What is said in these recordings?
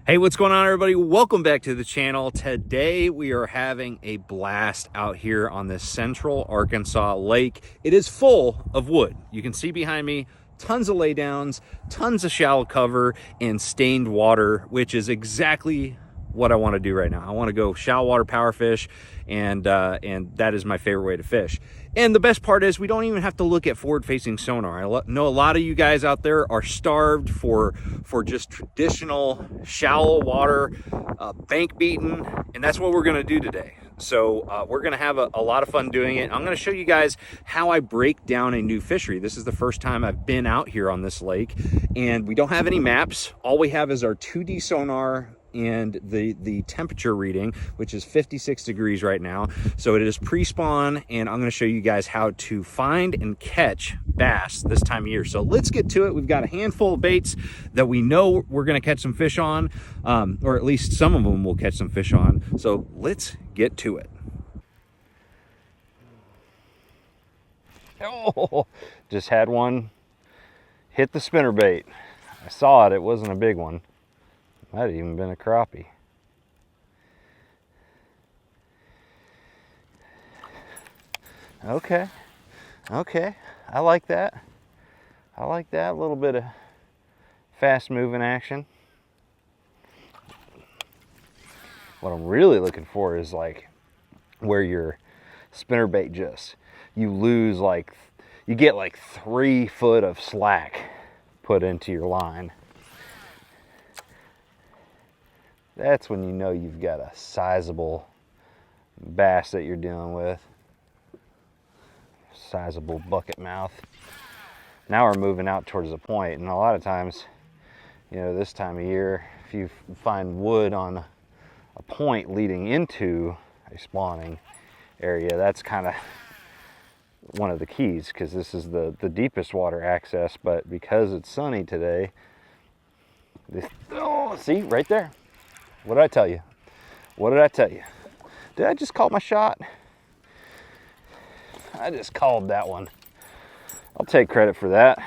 Hey, what's going on, everybody? Welcome back to the channel. Today we are having a blast out here on this central Arkansas lake. It is full of wood. You can see behind me tons of laydowns, tons of shallow cover, and stained water, which is exactly what I want to do right now. I want to go shallow water power fish, and that is my favorite way to fish. And the best part is we don't even have to look at forward-facing sonar. I know a lot of you guys out there are starved for just traditional shallow water, bank beaten, and that's what we're going to do today. So we're going to have a lot of fun doing it. I'm going to show you guys how I break down a new fishery. This is the first time I've been out here on this lake, and we don't have any maps. All we have is our 2D sonar and the temperature reading, which is 56 degrees right now. So it is pre-spawn, and I'm going to show you guys how to find and catch bass this time of year. So let's get to it. We've got a handful of baits that we know we're going to catch some fish on, or at least some of them we'll catch some fish on. So let's get to it. Oh, just had one hit the spinnerbait. I saw it. It wasn't a big one. Might have even been a crappie. Okay, I like that. I like that. A little bit of fast moving action. What I'm really looking for is like where your spinnerbait just, you lose like, you get like 3 foot of slack put into your line. That's when you know you've got a sizable bass that you're dealing with. Sizable bucket mouth. Now we're moving out towards the point, and a lot of times, you know, this time of year, if you find wood on a point leading into a spawning area, that's kind of one of the keys, because this is the deepest water access. But because it's sunny today, this, oh, see right there. What did I tell you? What did I tell you? Did I just call my shot? I just called that one. I'll take credit for that.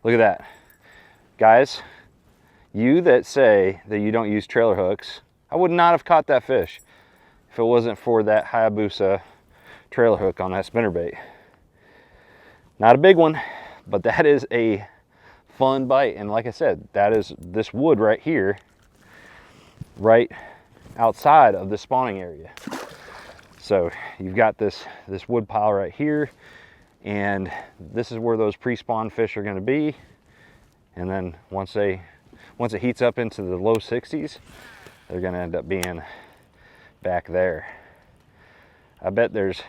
Look at that. Guys, you that say that you don't use trailer hooks, I would not have caught that fish if it wasn't for that Hayabusa trailer hook on that spinnerbait. Not a big one, but that is a fun bite. And like I said, that is this wood right here, right outside of the spawning area. So you've got this wood pile right here, and this is where those pre-spawn fish are going to be. And then once it heats up into the low 60s, they're going to end up being back there. I bet there's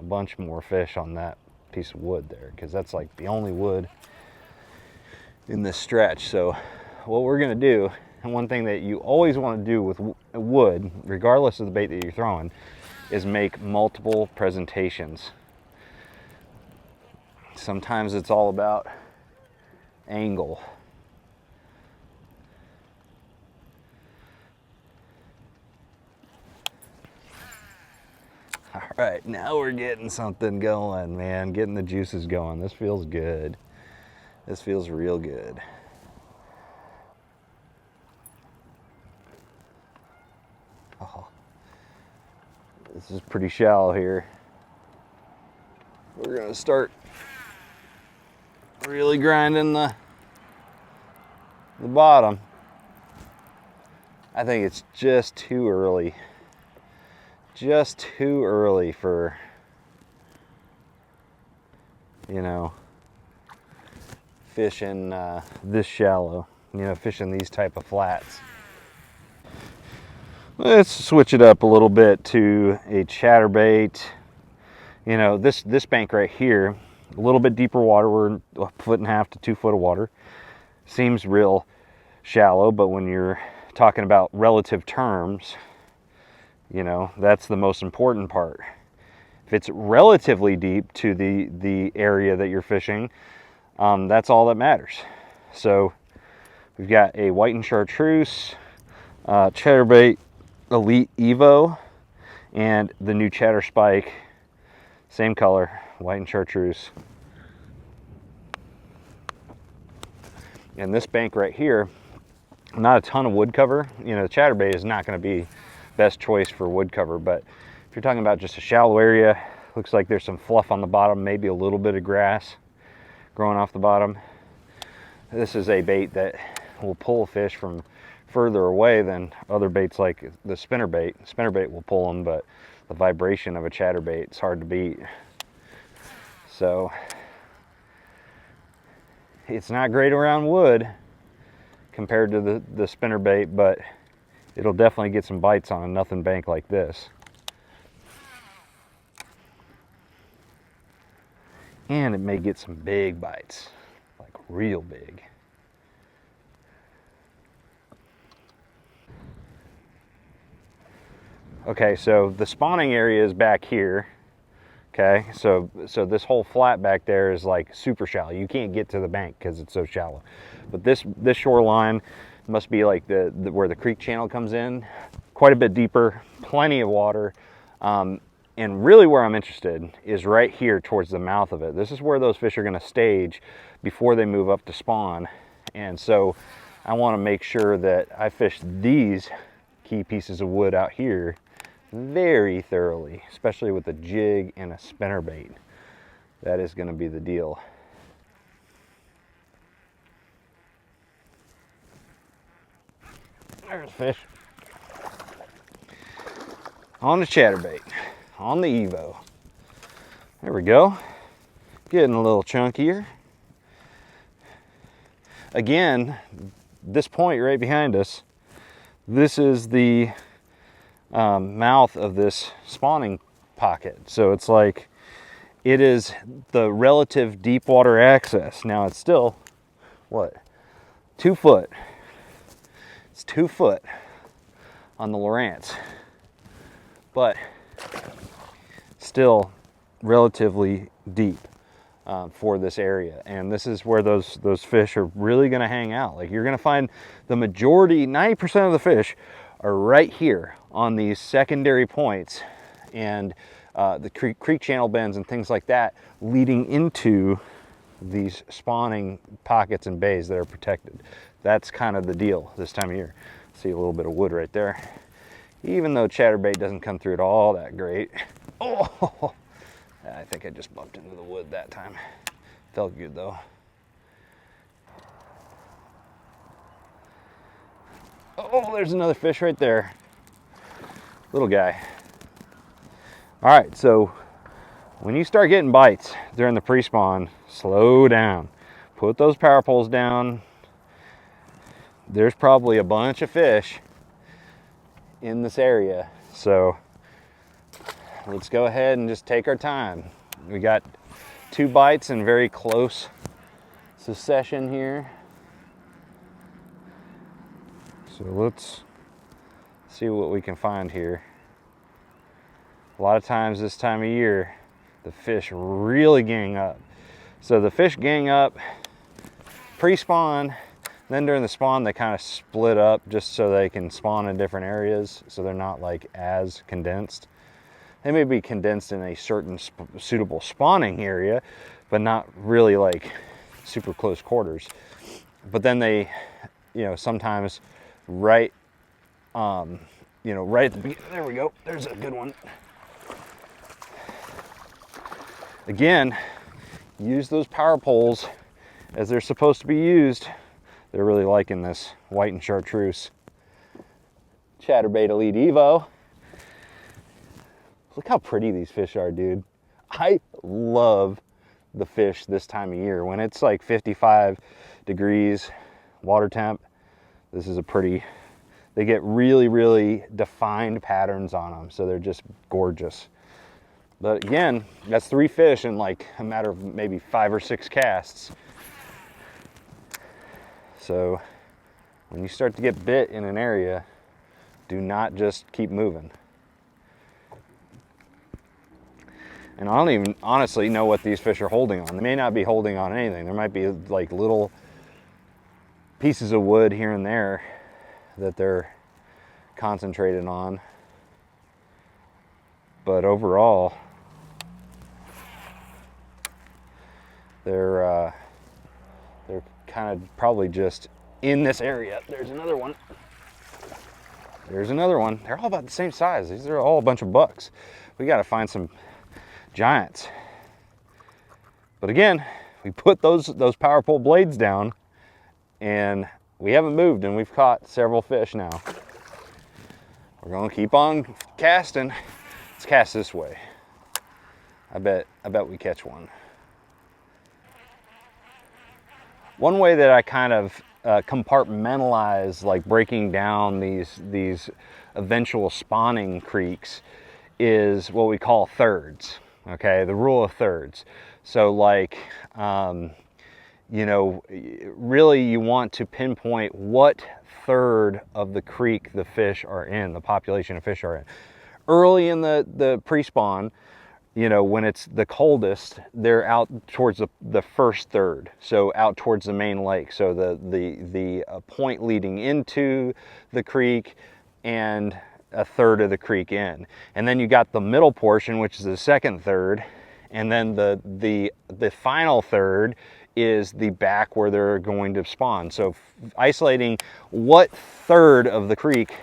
a bunch more fish on that piece of wood there, because that's like the only wood in this stretch. So what we're going to do, and one thing that you always want to do with wood, regardless of the bait that you're throwing, is make multiple presentations. Sometimes it's all about angle. All right, now we're getting something going, man. Getting the juices going. This feels good. This feels real good. Oh, this is pretty shallow here. We're gonna start really grinding the bottom. I think it's just too early. Just too early for, you know, fishing this shallow, you know, fishing these type of flats. Let's switch it up a little bit to a chatterbait. You know, this bank right here, a little bit deeper water. We're 1.5 to 2 foot of water. Seems real shallow, but when you're talking about relative terms, you know, that's the most important part. If it's relatively deep to the area that you're fishing, that's all that matters. So we've got a white and chartreuse, chatterbait Elite Evo, and the new chatter spike, same color, white and chartreuse. And this bank right here Not a ton of wood cover. You know, the chatterbait is not going to be best choice for wood cover, but if you're talking about just a shallow area, looks like there's some fluff on the bottom, maybe a little bit of grass growing off the bottom. This is a bait that will pull fish from further away than other baits like the spinnerbait. Spinnerbait will pull them, but the vibration of a chatterbait is hard to beat. So it's not great around wood compared to the spinnerbait, but it'll definitely get some bites on a nothing bank like this. And it may get some big bites, like real big. Okay, so the spawning area is back here. Okay, so this whole flat back there is like super shallow. You can't get to the bank because it's so shallow. But this shoreline must be like the where the creek channel comes in, quite a bit deeper, plenty of water. And really where I'm interested is right here towards the mouth of it. This is where those fish are going to stage before they move up to spawn. And so I want to make sure that I fish these key pieces of wood out here very thoroughly, especially with a jig and a spinnerbait. That is going to be the deal. There's a fish. On the chatterbait, on the Evo. There we go. Getting a little chunkier. Again, this point right behind us, this is the mouth of this spawning pocket. So it's like, it is the relative deep water access. Now it's still, what, 2 foot. It's 2 foot on the Lowrance, but still relatively deep for this area. And this is where those fish are really gonna hang out. Like, you're gonna find the majority, 90% of the fish are right here on these secondary points and the creek channel bends and things like that leading into these spawning pockets and bays that are protected. That's kind of the deal this time of year. See a little bit of wood right there. Even though chatterbait doesn't come through it all that great. Oh, I think I just bumped into the wood that time. Felt good though. Oh, there's another fish right there. Little guy. All right, so when you start getting bites during the pre-spawn, slow down. Put those power poles down. There's probably a bunch of fish in this area. So let's go ahead and just take our time. We got 2 bites in very close succession here. So let's see what we can find here. A lot of times this time of year, the fish really gang up. So the fish gang up pre-spawn, then during the spawn they kind of split up just so they can spawn in different areas, so they're not like as condensed. They may be condensed in a certain suitable spawning area, but not really like super close quarters. But then they, you know, sometimes right, you know, right at the beginning, there we go, there's a good one. Again, use those power poles as they're supposed to be used. They're really liking this white and chartreuse Chatterbait Elite Evo. Look how pretty these fish are, dude. I love the fish this time of year. When it's like 55 degrees water temp, this is a pretty, they get really, really defined patterns on them. So they're just gorgeous. But again, that's 3 fish in like a matter of maybe 5 or 6 casts. So when you start to get bit in an area, do not just keep moving. And I don't even honestly know what these fish are holding on. They may not be holding on anything. There might be like little pieces of wood here and there that they're concentrated on. But overall, they're kind of probably just in this area. There's another one. There's another one. They're all about the same size. These are all a bunch of bucks. We got to find some giants. But again, we put those power pole blades down and we haven't moved, and we've caught several fish now. We're going to keep on casting. Let's cast this way. I bet we catch one. One way that I kind of compartmentalize, like breaking down these eventual spawning creeks, is what we call thirds. Okay, the rule of thirds. So like, you know, really you want to pinpoint what third of the creek the fish are in, the population of fish are in. Early in the pre-spawn, you know, when it's the coldest, they're out towards the first third, so out towards the main lake. So the point leading into the creek and a third of the creek in. And then you got the middle portion, which is the second third, and then the final third is the back where they're going to spawn. So isolating what third of the creek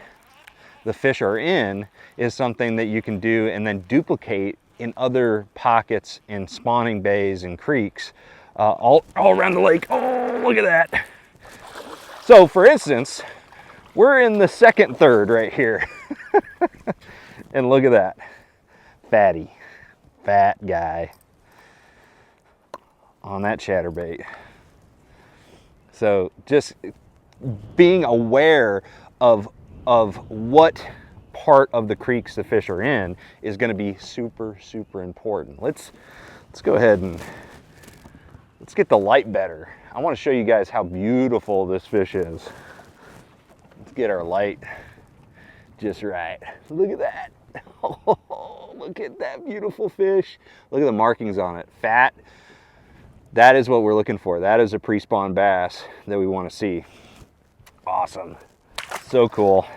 the fish are in is something that you can do and then duplicate in other pockets in spawning bays and creeks all around the lake. Oh, look at that. So for instance, we're in the second third right here. And look at that, fatty, fat guy on that chatterbait. So just being aware of what part of the creeks the fish are in is going to be super important. Let's go ahead and let's get the light better. I want to show you guys how beautiful this fish is. Let's get our light just right. Look at that. Oh, look at that beautiful fish. Look at the markings on it. Fat. That is what we're looking for. That is a pre-spawn bass that we want to see. Awesome. So cool.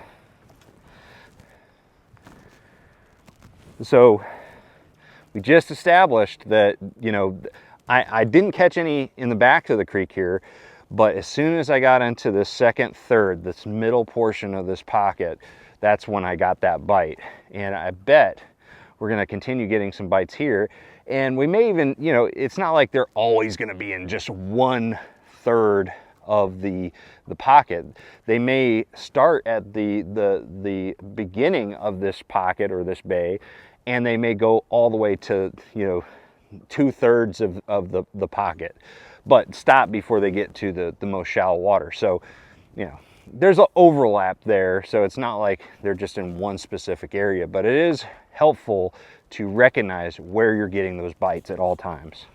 So we just established that, you know, I didn't catch any in the back of the creek here, but as soon as I got into the second third, this middle portion of this pocket, that's when I got that bite. And I bet we're going to continue getting some bites here. And we may even, you know, it's not like they're always going to be in just 1/3 of the pocket. They may start at the beginning of this pocket or this bay, and they may go all the way to, you know, 2/3 of the pocket, but stop before they get to the most shallow water. So, you know, there's an overlap there, so it's not like they're just in one specific area, but it is helpful to recognize where you're getting those bites at all times.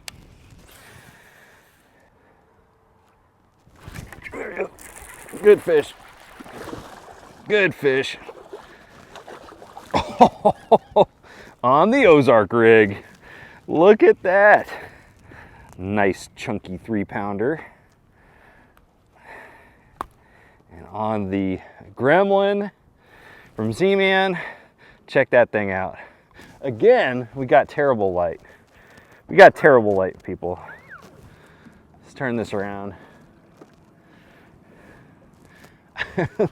Good fish. Good fish. On the OZARK rig. Look at that. Nice chunky 3-pounder. And on the Gremlin from Z-Man, check that thing out. Again, we got terrible light. We got terrible light, people. Let's turn this around.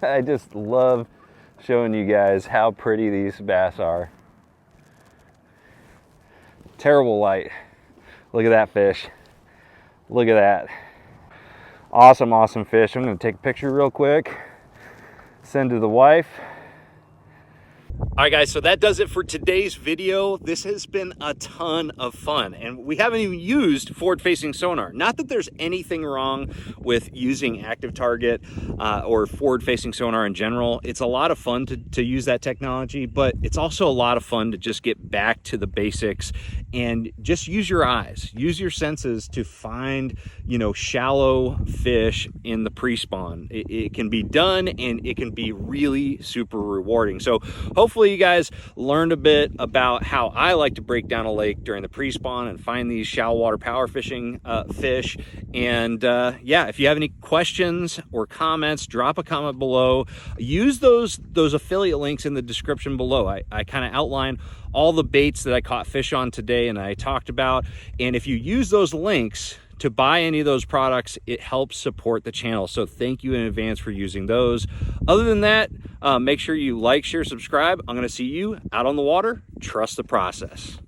I just love showing you guys how pretty these bass are. Terrible light. Look at that fish. Look at that. Awesome, awesome fish. I'm going to take a picture real quick, send to the wife. All right, guys, so that does it for today's video. This has been a ton of fun, and we haven't even used forward-facing sonar. Not that there's anything wrong with using active target or forward-facing sonar in general. It's a lot of fun to use that technology, but it's also a lot of fun to just get back to the basics and just use your eyes, use your senses to find, you know, shallow fish in the pre-spawn. It can be done, and it can be really super rewarding. So hopefully you guys learned a bit about how I like to break down a lake during the pre-spawn and find these shallow water power fishing fish. And yeah, if you have any questions or comments, drop a comment below. Use those affiliate links in the description below. I kind of outline all the baits that I caught fish on today and I talked about. And if you use those links to buy any of those products, it helps support the channel. So thank you in advance for using those. Other than that, make sure you like, share, subscribe. I'm going to see you out on the water. Trust the process.